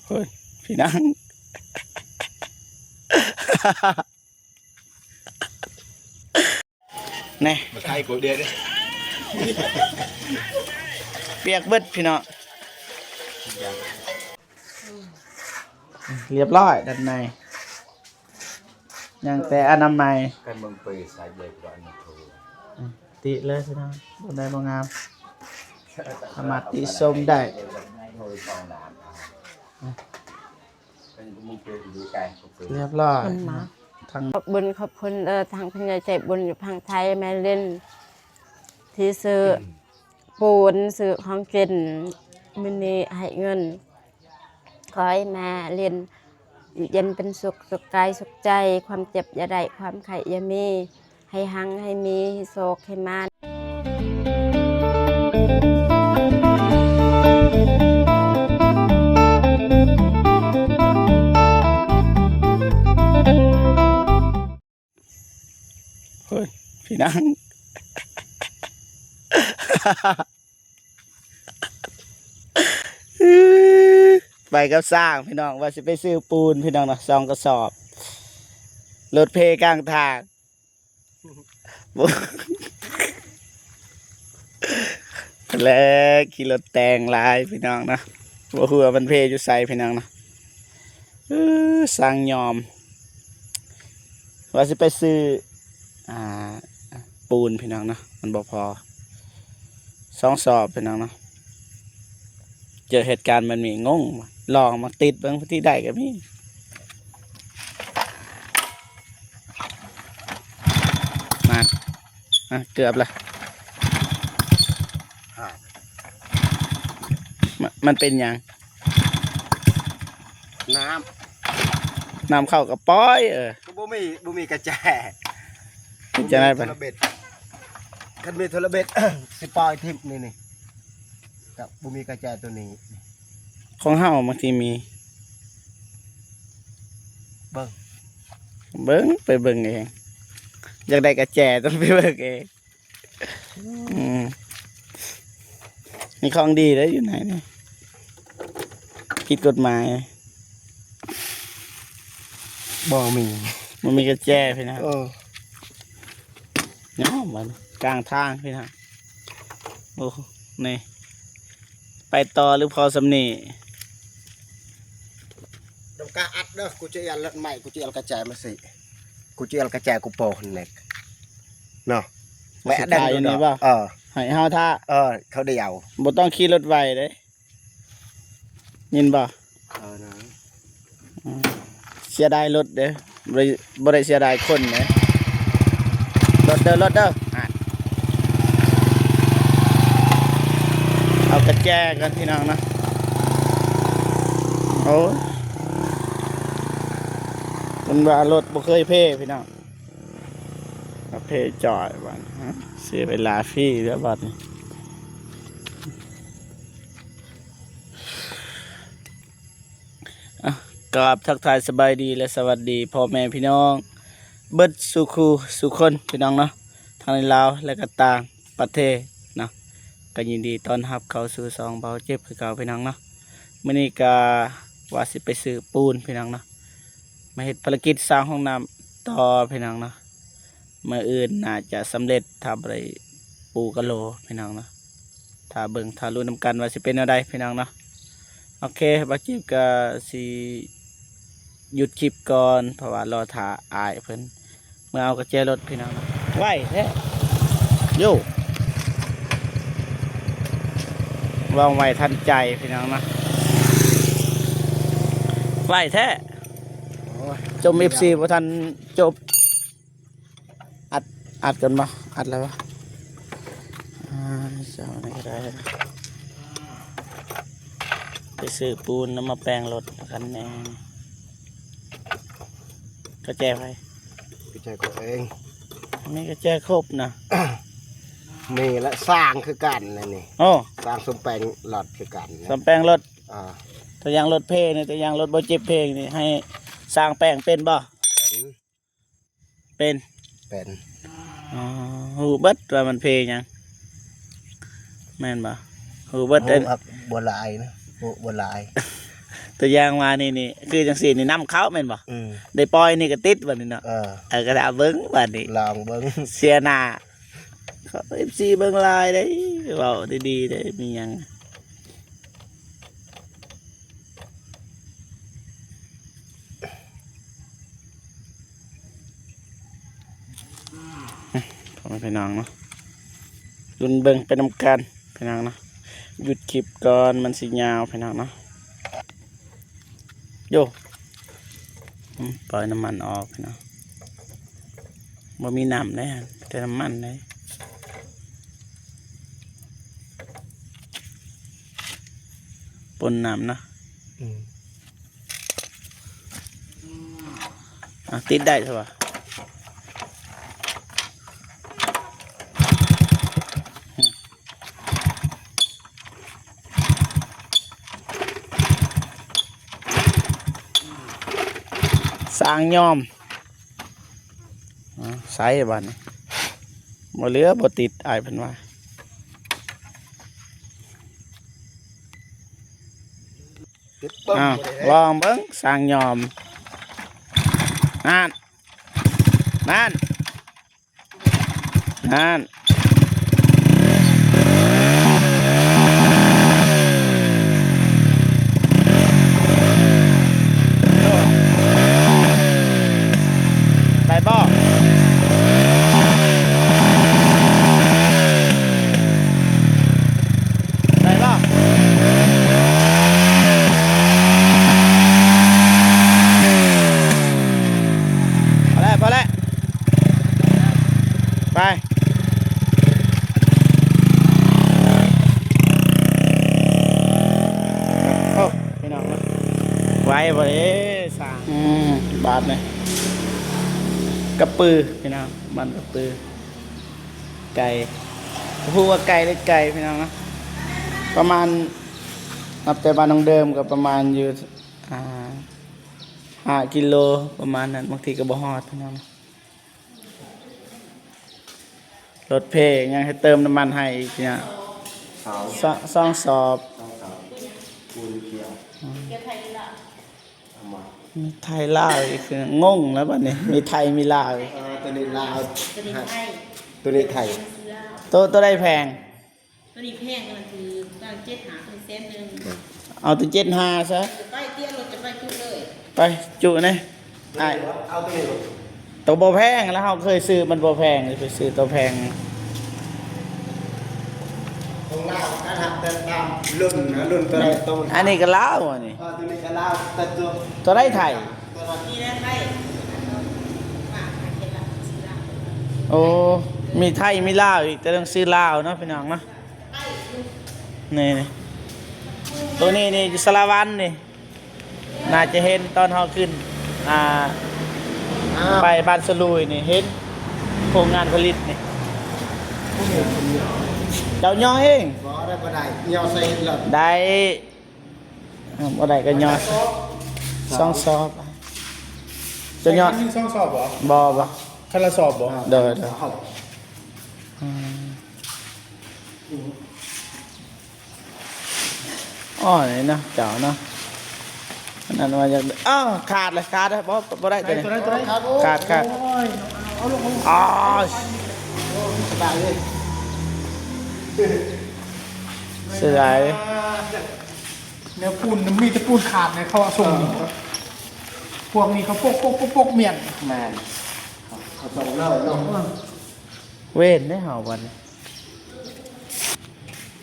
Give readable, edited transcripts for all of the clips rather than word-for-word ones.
เฮ้ยพี่นังนี่มาไทยกูเดียดเปียกเบิดพี่น้องเรียบร้อยด้านในยังแต่อนามัยกันมึงไปสายเด็กก่อนนะครูติเลยพี่น้องบนได้บ่งามสามารถติชมได้เรียบร้อยทางบุญขอบคุณทางพญาใจบุญอยู่ทางไทยแม่เล่นที่ซื้อปูนซื้อของกินมินิให้เงินขอให้แม่เรียนเย็นเป็นสุขสุขกายสุขใจความเจ็บอย่าได้ความไข่อย่ามีให้หังให้มีให้โศกให้มานเฮ้ยพี่นังไปกับสร้างพี่น้องว่าสิไปซื้อปูนพี่น้องนะ2 กระสอบรถเพกลางทางแล้วขี่รถแต่งลายพี่น้องนะว่าหัวมันเพอยู่ใส่พี่น้องนะสร้างยอมว่าสิไปซื้อปูนพี่น้องนะมันบ่พอ2 สอบพี่น้องนะเจอเหตุการณ์มันมีงงลองมาติดบางที่ได้กับนี่มาเกือบละมันเป็นยังน้ำเข้ากับป้อยก็บ่มีกระแจจะได้ไปกันมีโทรเบ็ดสิปล่อยทิพนี่กับบ่มีกระแจตัวนี้ของเฮาบางทีมีเบิ่งไปเบิ่งเองอยากได้กระแจต้องไปเบิ่งเองมีของดีแล้วอยู่ไหนเนี่ยผิดกฎหมายมันมีกระแจพี่นะเนาะมันกลางทางพี่นะโอ้นี่ไปต่อหรือพอสำนีดมกาอัดเด้อกูจะเอารถใหม่กูจะเอากระแจมาสิกูจะเอากระแจกูโปนเล็กเนาะแม่ได้อยู่นี่ป่ะให้เฮาท่าเขาเดียวบ่ต้องขี่รถไวเด้ยินป่ะนะเสียดายรถเด้บ่ได้เสียดายคนเด้รถเด้อเอากระแจกันพี่น้องนะโอ้มันว่ารถบ่เคยเพ่พี่น้องเพ่จอดบ้านเสียเวลาฟรีแล้วบัดนี้กราบทักทายสบายดีและสวัสดีพ่อแม่พี่น้องเบิดสุขสุคนพี่น้องเนาะทางในลาวและก็ต่างประเทศนะก็ยินดีต้อนรับเข้าสู่ซองเบาเจ็บคือเก่าพี่น้องเนาะมื้อนี้ก็ว่าสิไปซื้อปูนพี่น้องเนาะมาเฮ็ดภารกิจสร้างห้องน้ำต่อพี่น้องเนาะมื้ออื่นน่าจะสำเร็จทำอะไรปูกะโหลพี่น้องเนาะถ้าเบิ่งถ้ารู้นำกันว่าสิเป็นอะไรพี่น้องเนาะโอเคเบาเจ็บก็สิหยุดคลิปก่อนเพราะว่ารอถ่าอายเพิ่นเมื่อเอากระเจรถพี่น้องไหวแท้โย่วางไว้ทันใจพี่น้องนะไหวแท้จม14บ่ทันจบอัดกันมาอัดแล้ววะเจ้านี่ก็ได้ไปซื้อปูนแล้วมาแปลงรถกันแน่กระแจไปกระแจกูเองนี่กระแจครบนะนี่และสร้างคือกันนะนี่โอ้สร้างสมแปลงหลอดคือกันสมแปลงรถตัวอย่างรถเพลนี่ตัวอย่างรถบ่เจ็บเพลงนี่ให้สร้างแปลงเป็นบ่เป็นหูเบิดว่ามันเพลงยังแม่นบ่หูเบิดบัวลายนะบัวลาย ตัวอย่างมานี่คือจังซี่นี่นำเข้าแม่นบ่ได้ปล่อยนี่ก็ติดบัดนี้เนาะก็ได้เบิ่งบัดนี้ ลองเบิ่ง เสียหน้าเขา FC เบิ่งหลายได้เว้าดีๆได้มีหยังพ่อแม่พี่น้องเนาะรุ่นเบิ่งไปนำกันพี่น้องเนาะหยุดคลิปก่อนมันสิยาวพี่น้องเนาะโยปล่อยน้ำมันออกพี่น้องบ่มีน้ำเลยฮะแต่น้ำมันเลยปนน้ำเนาะติดได้ใช่ปะสร้างยอมใส่บ้านนี่บ่เหลือบ่ติดอายเพิ่นว่า ติดปึ้ง ลองเบิ่งสร้างยอมนั่นนั่นนั่นได้บ่ได้บ่พอแล้วไปโอ้พี่น้องนะไว้บ่เด้สร้างบาทเลยกระปือพี่น้องมันกระปือไก่พูดว่าไก่หรือไก่พี่น้องนะประมาณนับแต่บ้านน้องเดิมก็ประมาณอยู่5 กิโลประมาณนั้นบางทีก็บ่ฮอดพี่น้องนะรถเพยังให้เติมน้ำมันให้อีกเนี่ยซ่องสอบมีไทยลาวอีกคืองงแล้วบัดนี้มีไทยมีลาวอีก ตัวนี้ลาวตัวนี้ไทย ตัวได้แพง ตัวนี้แพงกันมันคือตั้ง7 หาเป็น100,000 เอาตัว75ซะ จะไปเตี้ยรถจะไปจุดเลย ไปจุนี่ไอ้ เอาตัวนี้ ตัวบ่แพงแล้วเราเคยซื้อมันบ่แพงเลยไปซื้อตัวแพง ของลาวถ้าทำแต่ตามรุ่นนะรุ่นตัวนี้ตัว อันนี้ก็ลาวอันนี้ ตัวนี้ก็ลาวแต่ตัว ตัวได้ไทย นี่นะไทยฝากเก็บละซื้อละ โอ้มีไทยมีลาวอีกแต่ต้องซื้อลาวเนาะพี่น้องเนาะนี่ตัวนี้นี่อยู่สารวันนี่น่าจะเห็นตอนเขาขึ้นไปบ้านสลุยนี่เห็นโครงงานผลิตนี่เจ้าย่อเอง บ่ได้บ่ได้ยอใส่หลอด ได้บ่ได้ก็ย่อสองสอบจะย่อ มี2สอบบ่ บ่ คันละสอบบ่ เด้ออ๋อนี่เนาะเจ้าเนาะอันนั้นว่าจะอ้าวขาดเลยบ่ได้ตัวนี้ ตัวนั้นครับ ขาดอ๋อ สบายเลย เสียดาย เนื้อปูนมีแต่ปูนขาดในเขาส่งพวกนี้เขาปกเมียน แม่นเขาส่งเล่าเนาะ เว้นได้เห่าวัน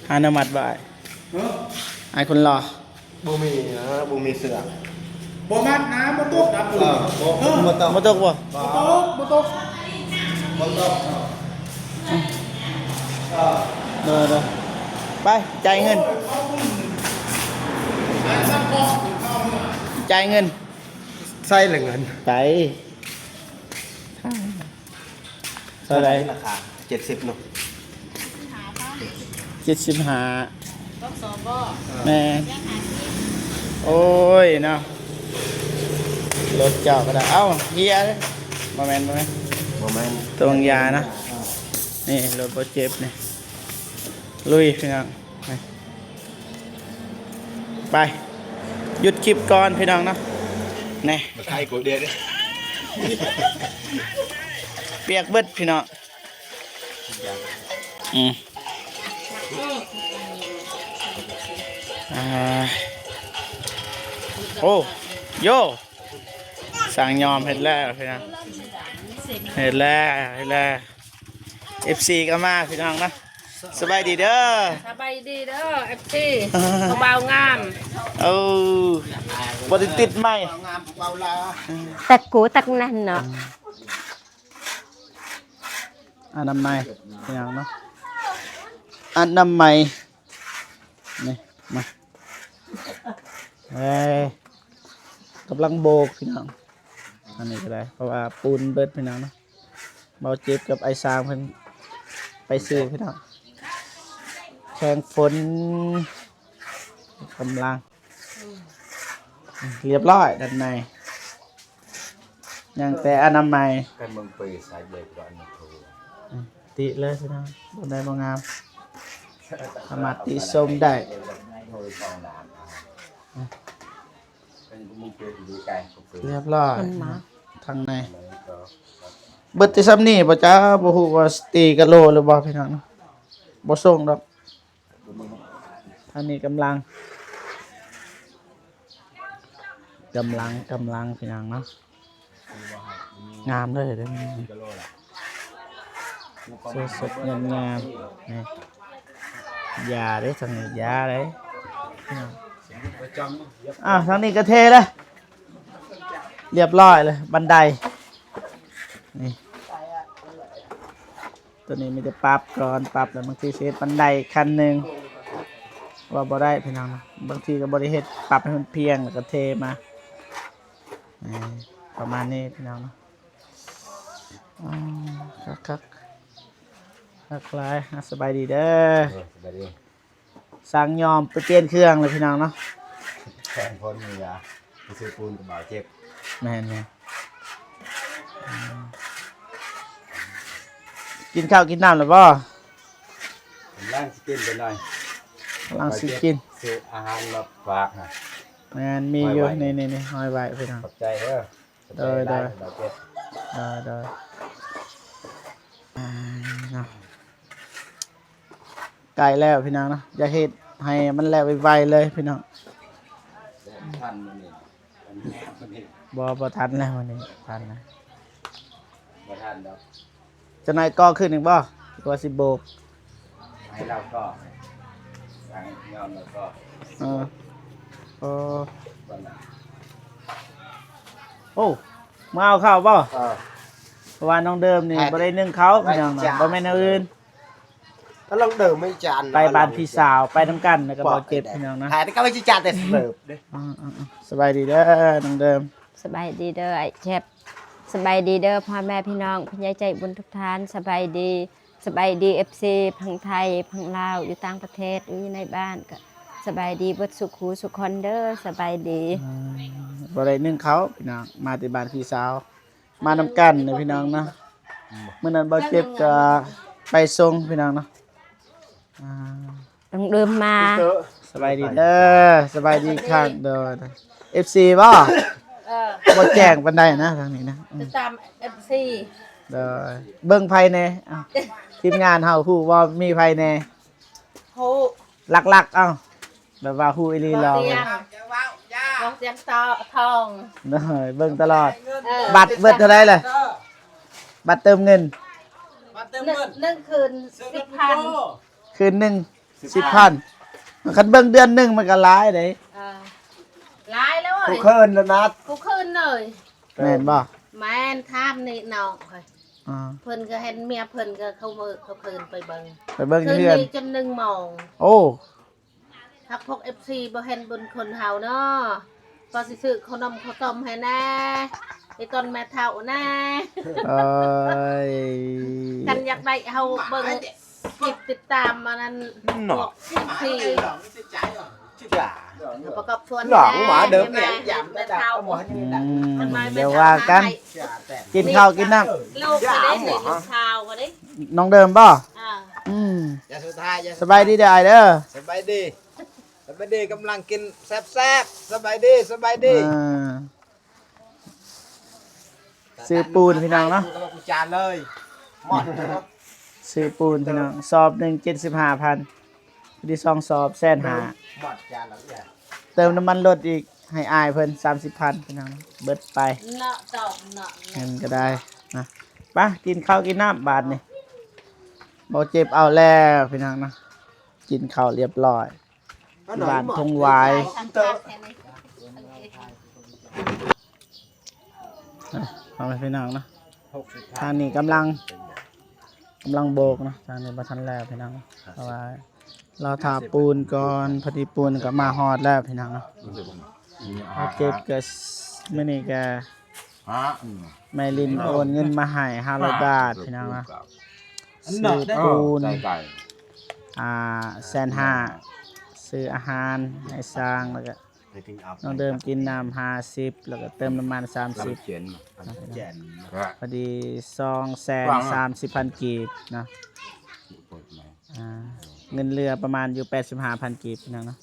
หาน้ำมัดบ่ายไอ้คนรอ บ่มีนะบ่มีเสือ บ่มัดนะบ่ตกนะปูน บ่ต้อง มาตกบ่ บ่ตก เด้อไปจ่ายเงินจ่ายเงิน ใส่เหลือเงิน ไปเท่าไหร ราคา70เนาะ 75 ต้องสอบบ่ แม่โอ้ยเนาะรถเจ้าก็ได้เอ้าเฮียเลยบ่แม่น บ่แม่น ตัวบางยานะนี่รถบ่เจ็บนี่ลุยพี่น้องไป หยุดคลิปก่อนพี่น้องเนาะนี่ ใครกูเดียด เปียกเบิดพี่น้องอ่าโอ้โยสั่งยอมเห็ดแล้วพี่น้องเห็ดแล้ว FC ก็มาพี่น้องนะสบายดีเด้อ สบายดีเด้อเอฟซีเบางาม เอาบไดติดไหม งามเบาลา ตักกูตักนั่นเนาะ อันน้ำไม้พี่น้องเนาะอันน้ำไม้นี่มาเฮ้ยกำลังโบกพี่น้องอันนี้ก็ได้เพราะว่าปูนเบิดพี่น้องเนาะเบาเจ็บกับไอซามเพิ่นไปซื้อพี่น้องแข่งฝนกำลังเรียบร้อยด้านในยังแต่อนามัย กันเมืองปีสายเบรกร้อนถู ติเลยพี่น้องบนได้บ่งามสามารถติชมได้ โดยฟองน้ำเป็นมึงเปย์ดีไกลกูเปย์ เรียบร้อย มันหมา ทางใน ก็ เบิดที่ซ้ำนี่บ่จ้าบ่ฮู้ว่าสตีกะโลหรือบ่พี่น้องเนาะบ่ส่งดอกทางนี้กำลังพี่น้องเนาะงามเลยเด้อนี่สดๆงามๆนี่ยาเด้ทางนี้ยาเด้พี่น้องทางนี้ก็เทเลยเรียบร้อยเลยบันไดนี่ตัวนี้มีแต่ปรับก่อนปรับแล้วบางทีเซตบันไดคันหนึ่งว่าบ่ได้พี่น้องบางทีก็บริเฮ็ดปรับให้มันเพียงแล้วก็เทมาประมาณนี้พี่น้องคักหลายสบายดีเด้อ ไปดิ สั่งยอมไปเปลี่ยนเครื่องเลยพี่น้องเนาะ แข่งพ้นมือยาไปซื้อปูนกับบ่าวเจ็บ แม่นกินข้าวกินน้ำหรือเปล่า ล่างสกินไปหน่อย กำลังสิกิน ซื้ออาหารมาฝากฮะ แม่นมีอยู่นี่ห้อยไว้พี่น้อง ขอบใจเด้อบ่าวเจ็บ ได้เนาะไก่แล้วพี่น้องเนาะอย่าเฮ็ดให้มันแล้วไวๆเลยพี่น้อง ท่านมันนี่ บ่ทันแล้ววันนี้ทันนะ บ่ท่านดอก จะนายก่อขึ้นอีกบ่ตัวสิโบก ให้เราก็สั่งยอมแล้วก็ เออโอ้ วันน่ะ โอ้มาเอาข้าวบ่ เพราะว่าน้องเดิมนี่ ให้ บ่ได้นึ่งเขาพี่น้อง ไม่ นะ จ้า บ่แม่นเอาอื่น ถ้าลองเดิมไม่จาน ไปบ้านพี่สาวไปนํกันแล้วก็บ่เจ็บพี่น้องนะ ถ่ายแต่ก็ไม่ใช่จานแต่เสิร์ฟเด้ สบายดีเด้อน้องเดิม สบายดีเด้อไอ้เชฟสบายดีเด้อพ่อแม่พี่น้องพี่ยายใจบุญทุกท่านสบายดีเอฟซีพังไทยพังลาวอยู่ต่างประเทศอยู่ในบ้านก็สบายดีเบิดสุขหูสุขคนเด้อสบายดี บ่ได้นึ่งเขาพี่น้องมาที่บ้านพี่สาว มานํกันเด้อพี่น้องนะมื้อนั้นบ่เจ็บก็ไปส่งพี่น้องเนาะอ่า ต้องเดิมมา สบายดีเด้อสบายดีข้างเด้อ FC บ่บ่แจ้งปานใดนะทางนี้นะ ติดตามเอฟซี เด้อเบิ่งไผแน่อ้าวทีมงานเฮาฮู้ว่ามีไผแน่ โห ลักๆเอ้าแบบว่าฮู้อีหลี บ ร อ อก เสียงบอกเสียงต่อทอง เด้อเบิ่งตลอด บั บัตรเบิดเท่าไรเลยบัตรเติมเงิน นึ่งคืน10,000 คืนหนึ่ง10,000คันเบิ่งเดือนหนึ่งมันก็หลายเด้ หลายแล้ว กู เอ้ย เคินแล้วนะ กูคืนเลย แม่นบ่ แม่นทามนี่น้องค่ะ อ่า เพิ่นก็เห็นเมียเพิ่นก็เขาคืนไปเบิ่ง ไปเบิ่ง คืน เดือน นี้จน1 โมง โอ้ ถ้าพวก FC บ่เห็นบุญคนเฮาเนาะก็สิซื้อขนมข้าวต้มให้แน่ไอ้ต้นแม่เฒ่าแน่ เอ้ย กันอยากได้เฮาเบิ่งคลิปติดตามมานั้นพวกที่ จ้า ประกอบส่วน หลองหมาเดิม แม่ แม่ยำ แม่ ได้ เฒ่า เอาหมอให้ได้ เดี๋ยวว่ากัน กินข้าวกินน้ ลูกก็ได้นี่ลูกชาวก็ได้ ำน้องเดิมบ่ อ่า อืม อย่าสุดท้ายอย่า สบายดีเด้อไอ้เด้อ สบายดีสบ ดีกำลังกินแซ่บๆสบายดีสบายดี ซื้อปูนพี่น้องเนาะ กูก็จานเลยหมด ซื้อปูนพี่น้องสอบหนึ่ง75,000ที่2สอบ150,000 หมดจานแล้วเนี่ย เติมน้ำมันรถอีกให้อายเพิ่น30,000พี่น้องเบิดไป เนาะตอกเนาะ เงินก็ได้นะไปกินข้าวกินน้ำบาทนี่บ่เจ็บเอาแล้วพี่น้องนะกินข้าวเรียบร้อยบ้านทงหวาย ทำการแค่นี้ เอาไปพี่น้องนะ 60 ทางนี้กำลังโบกนะทางนี้บ่ทันแล้วพี่น้องเพราะว่าเราทาปูนก่อนพอดีปูนก็มาฮอดแล้วพี่น้องเนาะเอาเจ็บก็มื้อนี้ก็แม่ลินโอนเงินมาให้500 บาทพี่น้องนะซื้อปูน150,000ซื้ออาหารให้สร้างแล้วก็น้องเดิมกินน้ำ50แล้วก็เติมน้ำมัน30พอดี230,000 กีบนะเงินเรือประมาณอยู่85,000 กีบพี่น้องเนาะ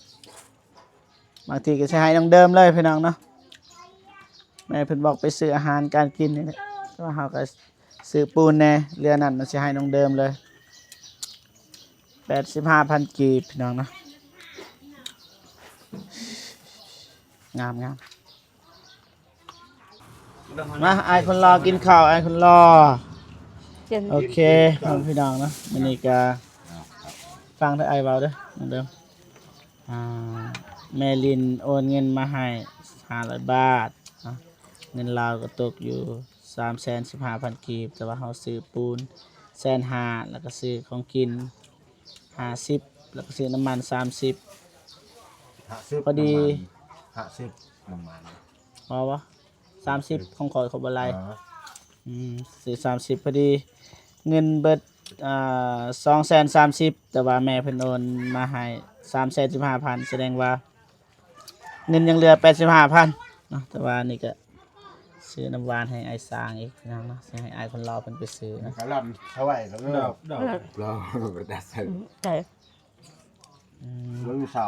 บางทีก็ใช้ให้น้องเดิมเลยพี่น้องเนาะแม่เพิ่นบอกไปซื้ออาหารการกินนี่แหละก็เฮาก็ซื้อปูนแน่เรือนั้นสิให้น้องเดิมเลย85,000 กีบพี่น้องเนาะงามมาไอายคนรอกินข้าวไอายคนรอ เจ็น โอเคพี่น้องเนาะมื้อนี้ก็ฟังเด้อไอายเว้าเด้อเหมือนเดิมแม่ลินโอนเงินมาให้500 บาทนะเงินลาวก็ตกอยู่315,000 กีบแต่ว่าเฮาซื้อปูน150,000แล้วก็ซื้อของกิน50แล้วก็ซื้อน้ำมัน30พอดี50น้ำมัน พอวะ30ของขอยเขาบ่หลายซื้อ30พอดีเงินเบิด230,000แต่ว่าแม่เพิ่นโอนมาให้315,000แสดงว่าเงินยังเหลือ85,000เนาะแต่ว่านี่ก็ซื้อน้ำหวานให้ไอ้สร้างอีกนะเนาะสิให้ไอ้คนรอเพิ่นไปซื้อนะ กะหล่ำเท่าไหร่แล้วเนาะเราได้ใส่ ใช่ มันมีเสา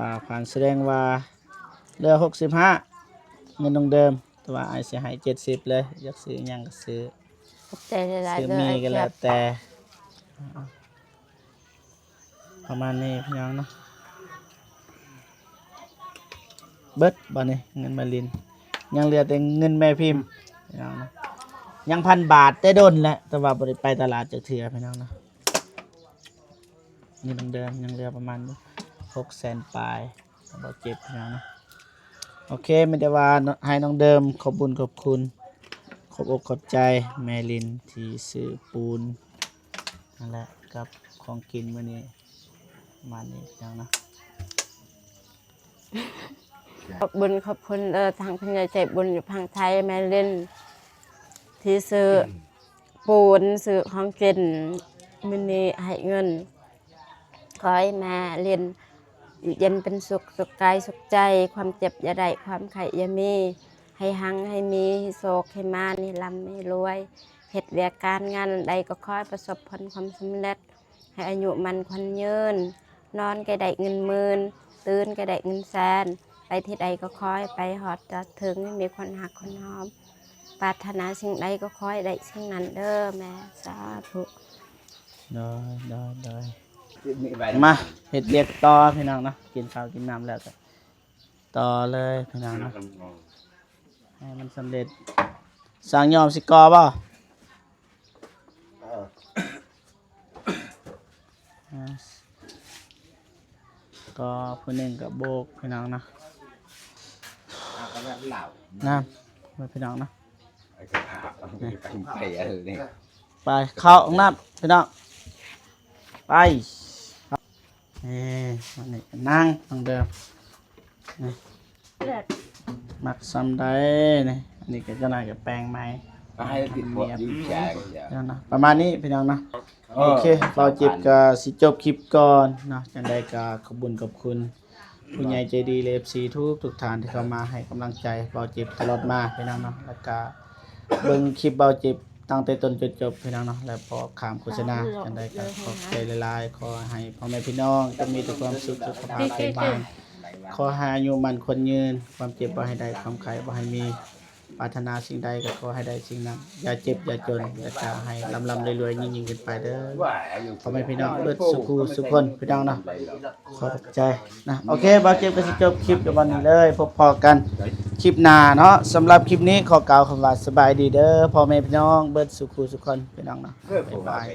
3,000แสดงว่าเหลือ65เงินตรงเดิมแต่ว่าไอ้สิให้70เลยอยากซื้อหยังก็ซื้อ ใจหลาย ซื้อ ๆเล มี ย ก็แล้วแต่ประมาณนี้พี่น้องเนาะเบิดบ่นี่เงินมาลินยังเหลือแต่เงินแม่พิมพ์พี่น้องเนาะยัง1,000 บาทแต่โดนแหละแต่ว่าบ่ได้ไปตลาดจักเทื่อพี่น้องเนาะนี่เดิมยังเหลือประมาณ600,000 ปลายบ่เจ็บพี่น้องเนาะโอเคไม่ได้ว่าให้น้องเดิมขอบคุญขอบคุณขอบอกขอบใจแม่ลินที่ซื้อปูนนั่นแหละกับของกินมื้อนี้ประมาณนี้พี่น้องเนาะ ขอบคุณทางพญาใจบุญอยู่พังไทยแม่เล่นที่ซื้อปูนซื้อของกินมินิให้เงินขอให้แม่เล่นอยู่เย็นเป็นสุขสุขกายสุขใจความเจ็บอย่าได้ความไข่อย่ามีให้หังให้มีให้โศกให้มานี่ลำให้รวยเหตุเวียกการงานใดก็คอยประสบผลความสำเร็จให้อายุมันควันยืนนอนก็ได้เงินหมื่นตื่นก็ได้เงินแสนไปที่ใดก็คอยไปหอดจะถึงมีคนหักคนหอมปรารถนาสิ่งใดก็คอยได้สิ่งนั้นเด้อแม่สาธุ ได้มาเฮ็ดเรียกต่อพี่น้องเนาะกินข้าวกินน้ำแล้วก็ต่อเลยพี่น้องเนาะให้มันสำเร็จสร้างยอมสิกอบ่ก็ผู้หนึ่งกับโบกพี่น้องเนาะ ก็แบบเหล่า น้ำไปพี่น้องเนาะ ไปอะไรนี่ ไปเข้าห้องน้ำพี่น้องไปนี่วันนี้ก็นั่งตรงเดิมนี่มักซ้ำได้นี่อันนี้ก็จะน่าจะแปลงไม้ ให้ติดหัวยิ้มแฉก พี่น้องเนาะประมาณนี้พี่น้องเนาะโอเคเราจิบก็สิจบคลิปก่อนเนาะจังใดก็ขอบคุณผู้ใหญ่ใจดีเลยFCทุกท่านที่เข้ามาให้กำลังใจเบาจิบตลอดมาพี่น้องเนาะแล้วก็เบิ่งคลิปเบาจิบ ตั้งแต่ต้นจนจบพี่น้องเนาะแล้วพอขามโฆษณาจังได๋ก็ขอบใจหลายๆขอให้พ่อแม่พี่น้องจงมีแต่ความสุขสุขภาพแข็งแรงขอให้อายุมั่นคนยืนความเจ็บบ่ให้ได้ความไข้บ่ให้มีปรารถนาสิ่งใดก็ขอให้ได้สิ่งนั้นอย่าเจ็บอย่าจนแล้วก็ให้ร่ำๆรวยๆยิ่งๆขึ้นไปเด้อพ่อแม่พี่น้องเบิดสุขสุขคนพี่น้องเนาะขอบใจนะโอเคบ่าวเก็บก็สิจบคลิปในวันนี้เลยพบพอกันคลิปหน้าเนาะสำหรับคลิปนี้ขอกล่าวคำว่าสบายดีเด้อพ่อแม่พี่น้องเบิดสุขสุขคนพี่น้องเนาะบ๊ายบาย